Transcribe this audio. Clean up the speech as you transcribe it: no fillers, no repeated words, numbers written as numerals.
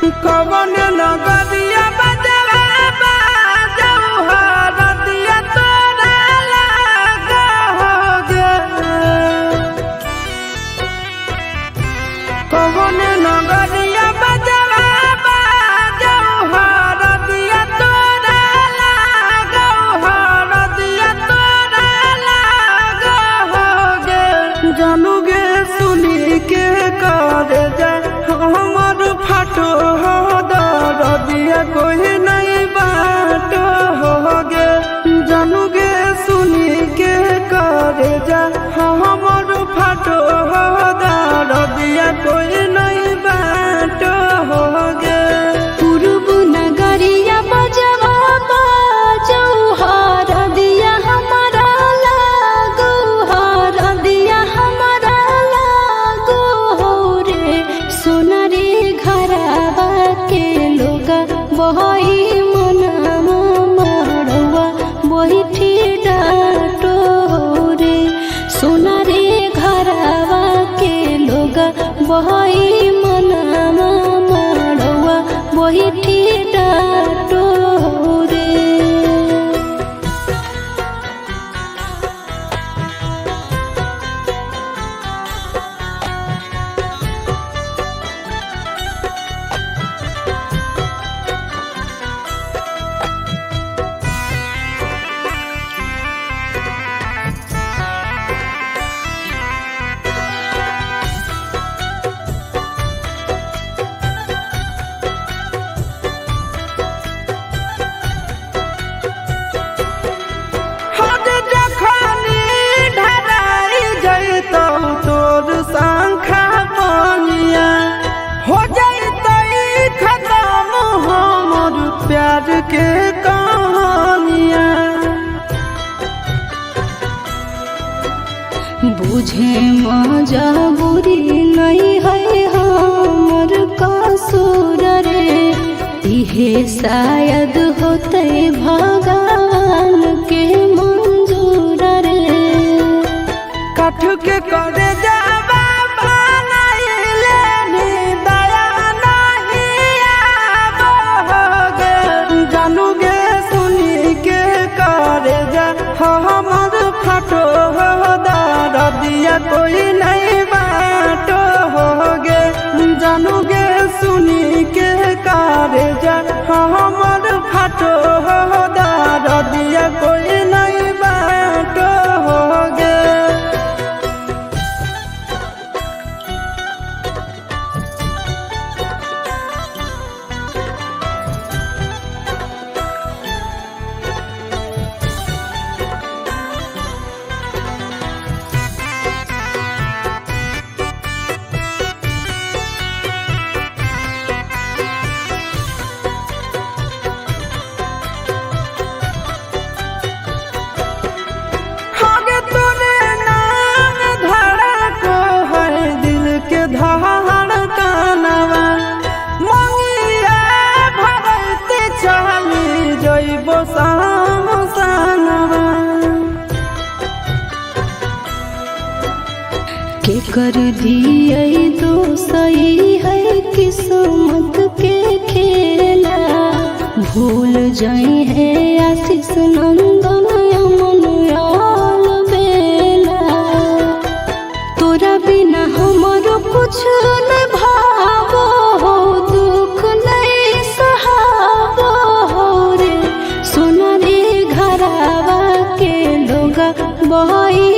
कवन नगरिया बजवा बाजऊ हरदिया तोरा लागा होगे। कवन नगरिया बजवा बाजऊ हरदिया तोरा लागा हरदिया तोरा लागा होगे। जानू गे सुनी के कर जा हमर फाटो हो दरदिया कोई नहीं बाटो होगे। जानू गे सुनी के कर जा हमर फाटो हो दरदिया कोई नहीं बाटो होगे। पूर्व नगरिया बजवा बाजऊ हरदिया हमारा लागो हरदिया हमारा लागो हो रे। सोना रे घरवा के लोगा बहई मनवा मड़वा बैठी डाटो हो रे। सोना रे घरवा के लोगा बहई मनवा मड़वा बैठी डाटो हो रे। हद जखनी ढराई जैतौ तोर शंखा बनिया हो जैतै खत्म हमर प्यार के कहानिया। बुझे मजबूरी नहीं है हमर कसूर रे। इहे शायद होते भगवान के मंजूर रे। काठ के करे जावा बनाइले नी दया नहीं आवोगे। जानू गे सुनी के करे जा हमर फाटो हो दरदिया कोई नहीं बाटो होगे। जानू गे सुनी के करे जा हमर फाटो हो दरदिया कोई नहीं बाटो होगे। आगे तोरे नाम धड़को है दिल के धड़कनवा। मंगिया भरते चली जइबो सामसनवा। के कर दिए दोसई है किस्मत के खेला। भूल जाई है आशीष नंदन अमन आल बेला। तोरा बिना हमरो कुछ न भावो हो दुख नहीं सहावो हो रे। सोना रे घरवा के लोगा बहई